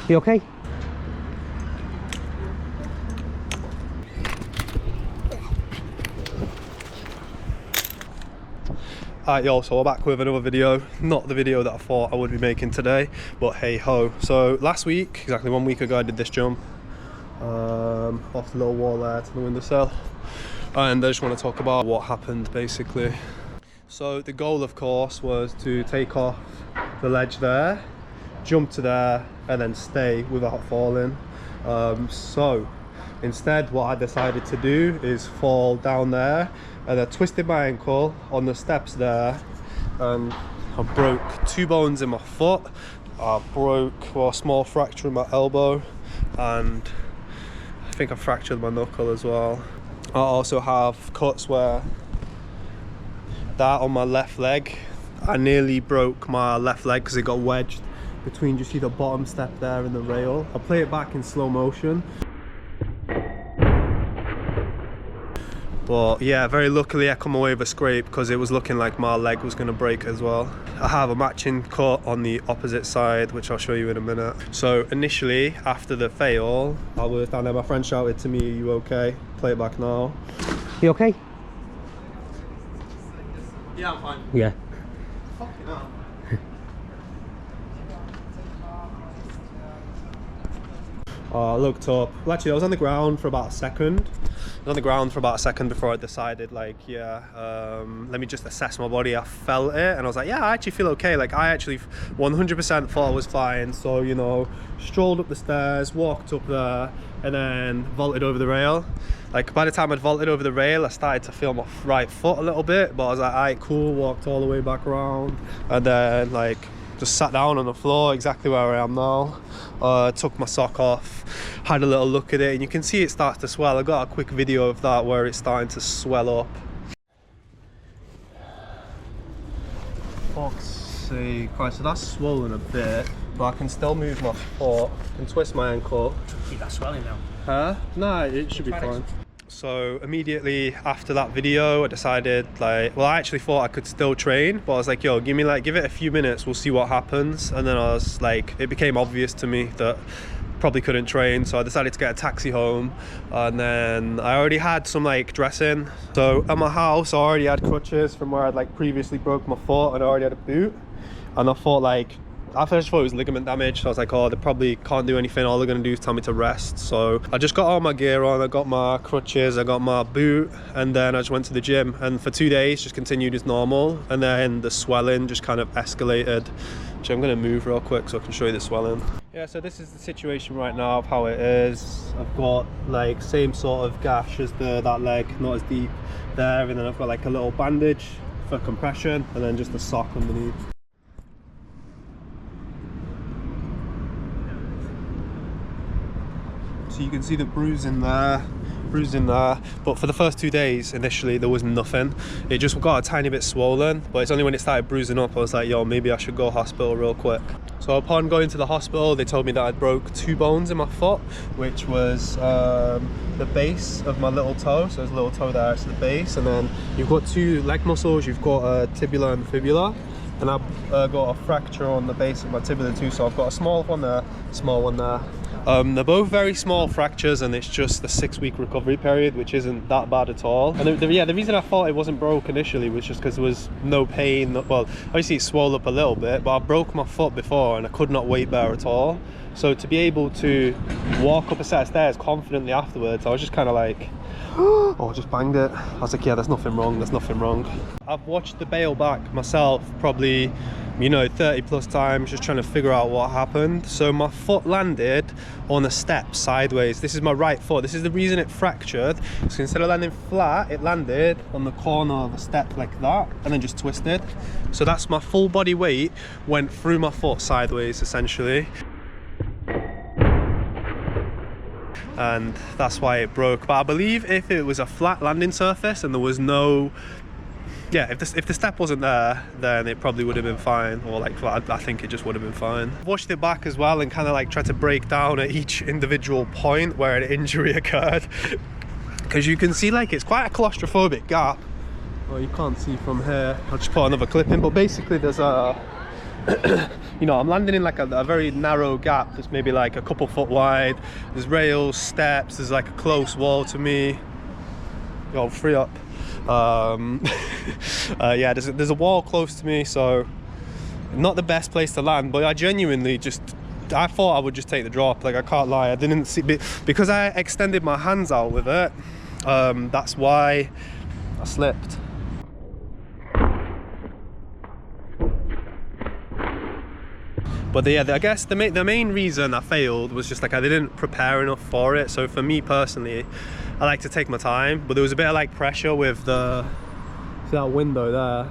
You okay? Alright y'all, so we're back with another video. Not the video that I thought I would be making today, but hey ho. So last week, exactly 1 week ago, I did this jump off the little wall there to the windowsill, and I just want to talk about what happened basically. So the goal of course was to take off the ledge there, jump to there, and then stay without falling. So instead what I decided to do is fall down there, and I twisted my ankle on the steps there, and I broke 2 bones in my foot. I broke a small fracture in my elbow, and I think I fractured my knuckle as well. I also have cuts where that on my left leg, I nearly broke my left leg because it got wedged between, you see the bottom step there and the rail. I'll play it back in slow motion. But yeah, very luckily I come away with a scrape because it was looking like my leg was going to break as well. I have a matching cut on the opposite side, which I'll show you in a minute. So initially, after the fail, I was down there, my friend shouted to me, "Are you okay?" Play it back now. You okay? Yeah, I'm fine. Yeah. Fucking hell. I looked up. Well, actually, I was on the ground for about a second. Before I decided, like, yeah, let me just assess my body. I felt it, and I was like, yeah, I actually feel okay. Like, I actually 100% thought I was fine. So, you know, strolled up the stairs, walked up there, and then vaulted over the rail. Like, by the time I'd vaulted over the rail, I started to feel my right foot a little bit, but I was like, all right, cool, walked all the way back around, and then, like, just sat down on the floor exactly where I am now. Took my sock off, had a little look at it, and you can see it starts to swell. I got a quick video of that where it's starting to swell up. Fuck's sake. Right, so that's swollen a bit, but I can still move my foot and twist my ankle. See that swelling now? Huh? No, it should be fine. So immediately after that video, I decided, like, well, I actually thought I could still train, but I was like, yo, give it a few minutes, we'll see what happens. And then I was like, it became obvious to me that probably couldn't train, so I decided to get a taxi home. And then I already had some like dressing. So at my house, I already had crutches from where I'd like previously broke my foot, and I already had a boot. And I thought, like, I first thought it was ligament damage, so I was like, oh, they probably can't do anything, all they're going to do is tell me to rest. So I just got all my gear on, I got my crutches, I got my boot, and then I just went to the gym, and for 2 days just continued as normal. And then the swelling just kind of escalated. Which I'm going to move real quick so I can show you the swelling. Yeah, so this is the situation right now of how it is. I've got like same sort of gash as that leg, not as deep there, and then I've got like a little bandage for compression, and then just a sock underneath. So you can see the bruising there, but for the first 2 days initially there was nothing. It just got a tiny bit swollen, but it's only when it started bruising up I was like, yo, maybe I should go hospital real quick. So upon going to the hospital, they told me that I'd broke 2 bones in my foot, which was the base of my little toe. So there's a little toe there, it's the base, and then you've got 2 leg muscles, you've got a tibula and fibula, and I've got a fracture on the base of my tibia too. So I've got a small one there, small one there. They're both very small fractures, and it's just a 6-week recovery period, which isn't that bad at all. And the reason I thought it wasn't broke initially was just because there was no pain. Well, obviously it swelled up a little bit, but I broke my foot before and I could not weight bear at all. So to be able to walk up a set of stairs confidently afterwards, I was just kind of like, oh, I just banged it. I was like, yeah, there's nothing wrong, there's nothing wrong. I've watched the bail back myself probably, you know, 30 plus times, just trying to figure out what happened. So my foot landed on a step sideways. This is my right foot. This is the reason it fractured. So instead of landing flat, it landed on the corner of a step like that, and then just twisted. So that's my full body weight went through my foot sideways essentially. And that's why it broke. But I believe if it was a flat landing surface and there was no, yeah, if the step wasn't there, then it probably would have been fine. Or like, I think it just would have been fine. I've watched it back as well and kind of like tried to break down at each individual point where an injury occurred, because you can see like it's quite a claustrophobic gap. Oh, you can't see from here. I'll just put another clip in, but basically there's a you know, I'm landing in like a very narrow gap that's maybe like a couple foot wide. There's rails, steps, there's like a close wall to me. Yo, free up. Yeah, there's a wall close to me, so not the best place to land, but I genuinely I thought I would just take the drop. Like, I can't lie, I didn't see, because I extended my hands out with it, that's why I slipped. But yeah, I guess the main reason I failed was just like I didn't prepare enough for it. So for me personally, I like to take my time, but there was a bit of like pressure with that window there.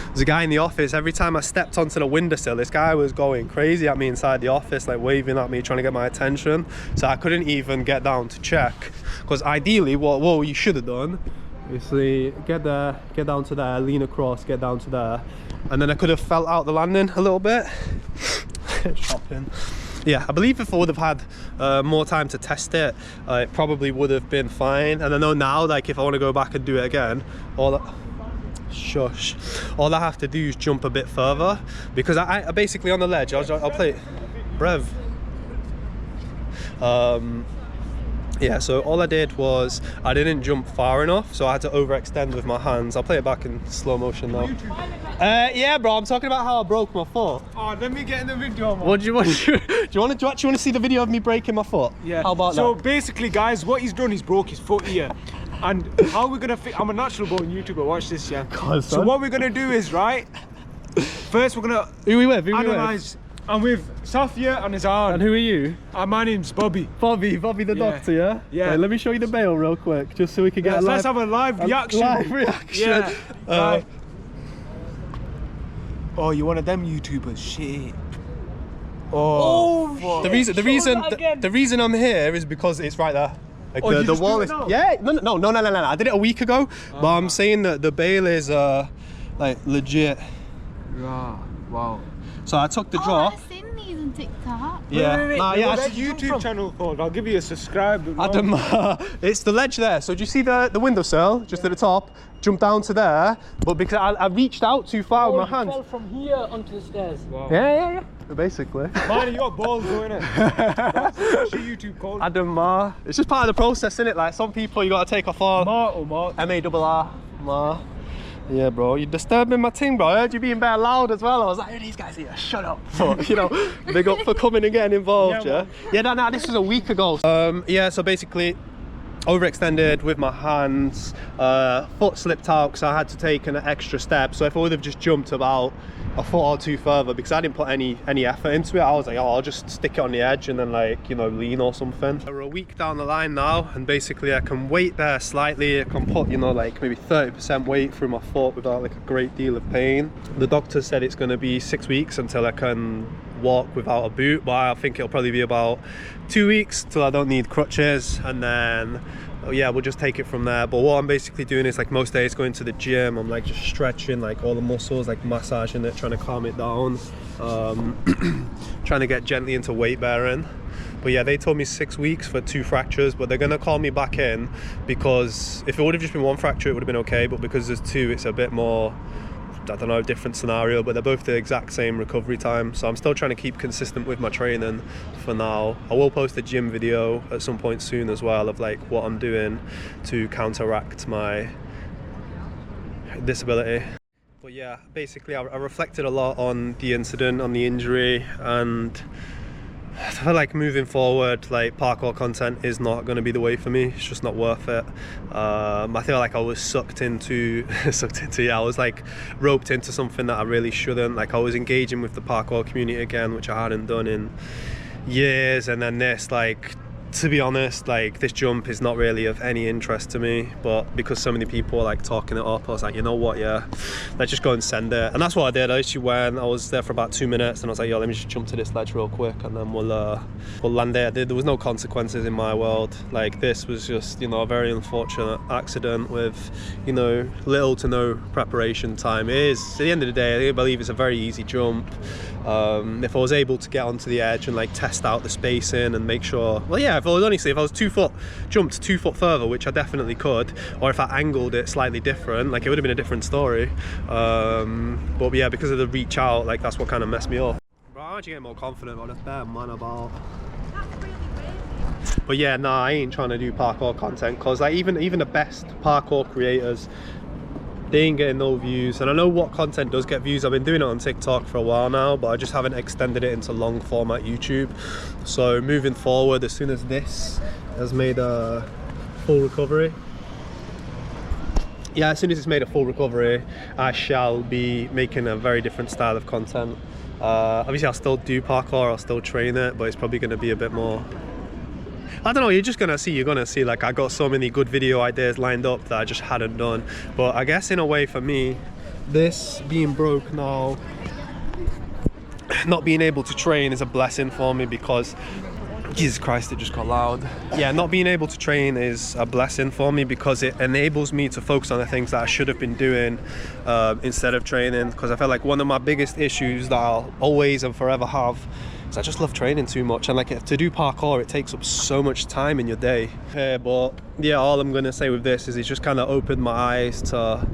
There's a guy in the office, every time I stepped onto the windowsill, this guy was going crazy at me inside the office, like waving at me, trying to get my attention. So I couldn't even get down to check. Because ideally, what you should have done, obviously, get there, get down to there, lean across, get down to there, and then I could have felt out the landing a little bit. Shopping. Yeah, I believe if I would have had more time to test it, it probably would have been fine. And I know now, like, if I want to go back and do it again, all I have to do is jump a bit further, because I basically on the ledge, I'll play it. Brev. Yeah, so all I did was I didn't jump far enough, so I had to overextend with my hands. I'll play it back in slow motion now. Yeah, bro, I'm talking about how I broke my foot. Oh, let me get in the video, man. Do you actually want to see the video of me breaking my foot? Yeah. How about that? So basically, guys, what he's done, he's broke his foot here. And how we're gonna I'm a natural born YouTuber, watch this, yeah. God, so what we're gonna do is, right, first we're gonna analyze. I'm with Safia and Azan. And who are you? My name's Bobby. Bobby the doctor, yeah? Yeah. Right, let me show you the bail real quick, just so we can get let's have a live reaction. Yeah. Right. Oh, you're one of them YouTubers, shit. Oh, the reason I'm here is because it's right there. Like the wall is. Yeah, no. I did it a week ago, but I'm saying that the bail is like legit. Yeah. Wow. So I took the drop. I've seen these on TikTok. Yeah. Wait. What's that YouTube channel called? I'll give you a subscribe. Adam, it's the ledge there. So do you see the windowsill just at the top? Jump down to there, but because I reached out too far with my hands. Fell from here onto the stairs. Wow. Yeah. Basically. Man, you got balls doing it. What's your YouTube called? Adam Ma. It's just part of the process, isn't it? Like some people you gotta take off all. Mark. M-A-R-R. Ma. Yeah, bro, you're disturbing my thing, bro. I heard you being very loud as well. I was like, hey, these guys here, shut up. But, you know, big up for coming and getting involved, yeah? No, this was a week ago. Yeah, so basically, overextended with my hands, foot slipped out because I had to take an extra step. So if I would have just jumped about a foot or two further, because I didn't put any effort into it, I was like, oh, I'll just stick it on the edge and then, like, you know, lean or something. We're a week down the line now, and basically I can weight there slightly. I can put, you know, like maybe 30% weight through my foot without like a great deal of pain. The doctor said it's going to be 6 weeks until I can walk without a boot, but I think it'll probably be about 2 weeks till I don't need crutches, and then yeah, we'll just take it from there. But what I'm basically doing is, like, most days going to the gym, I'm like just stretching like all the muscles, like massaging it, trying to calm it down, trying to get gently into weight bearing. But yeah, they told me 6 weeks for 2 fractures, but they're gonna call me back in, because if it would have just been 1 fracture it would have been okay, but because there's 2 it's a bit more, I don't know, different scenario, but they're both the exact same recovery time. So I'm still trying to keep consistent with my training for now. I will post a gym video at some point soon as well of like what I'm doing to counteract my disability. But yeah, basically I reflected a lot on the incident, on the injury, and I feel like moving forward, like, parkour content is not going to be the way for me. It's just not worth it. I feel like I was sucked into, yeah, I was like roped into something that I really shouldn't. Like, I was engaging with the parkour community again, which I hadn't done in years, and then this, like, to be honest, like, this jump is not really of any interest to me, but because so many people are like talking it up, I was like, you know what, yeah, let's just go and send it. And that's what I did. I actually went, I was there for about 2 minutes, and I was like, yo, let me just jump to this ledge real quick, and then we'll land it. There was no consequences in my world. Like, this was just, you know, a very unfortunate accident with, you know, little to no preparation time. It is, at the end of the day, I believe it's a very easy jump. If I was able to get onto the edge and like test out the spacing and make sure, well, yeah, if I was honestly, if I was 2 foot, jumped 2 foot further, which I definitely could, or if I angled it slightly different, like it would have been a different story. But yeah, because of the reach out, like that's what kind of messed me up. Bro, I'm actually getting more confident about this better, man, about. But yeah, nah, I ain't trying to do parkour content, because like even the best parkour creators, they ain't getting no views. And I know what content does get views. I've been doing it on TikTok for a while now, but I just haven't extended it into long format YouTube. So moving forward, as soon as this has made a full recovery, yeah, as soon as it's made a full recovery, I shall be making a very different style of content. Obviously I'll still do parkour, I'll still train it, but it's probably going to be a bit more, I don't know, you're gonna see like I got so many good video ideas lined up that I just hadn't done. But I guess in a way for me, this being broke now, not being able to train is a blessing for me, because Jesus Christ, it just got loud. Yeah, not being able to train is a blessing for me, because it enables me to focus on the things that I should have been doing instead of training. Because I feel like one of my biggest issues that I'll always and forever have is I just love training too much, and like to do parkour, it takes up so much time in your day. But yeah, all I'm gonna say with this is it's just kind of opened my eyes to,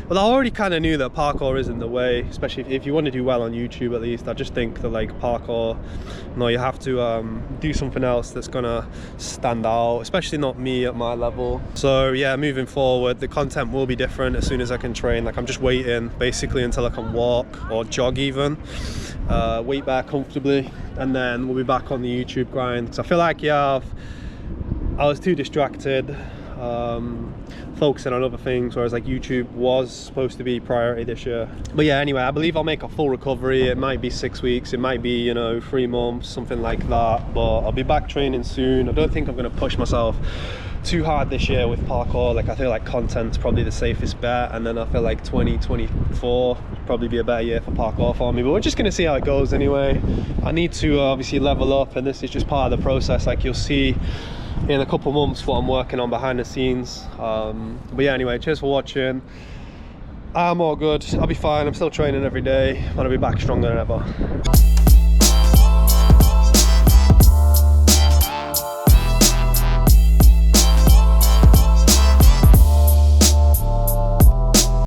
well, I already kind of knew that parkour isn't the way, especially if you want to do well on YouTube at least. I just think that like parkour, no, you have to do something else that's gonna stand out, especially not me at my level. So yeah, moving forward, the content will be different as soon as I can train. Like I'm just waiting basically until I can walk or jog even, weight bear comfortably, and then we'll be back on the YouTube grind. Because I feel like, yeah, I was too distracted, focusing on other things, whereas like YouTube was supposed to be priority this year. But yeah, anyway, I believe I'll make a full recovery. It might be 6 weeks, it might be, you know, 3 months, something like that, but I'll be back training soon. I don't think I'm going to push myself too hard this year with parkour. Like I feel like content's probably the safest bet, and then I feel like 2024 would probably be a better year for parkour for me, but we're just going to see how it goes anyway. I need to obviously level up, and this is just part of the process. Like you'll see in a couple months what I'm working on behind the scenes. But yeah, anyway, cheers for watching. I'm all good, I'll be fine, I'm still training every day, and I'll be back stronger than ever.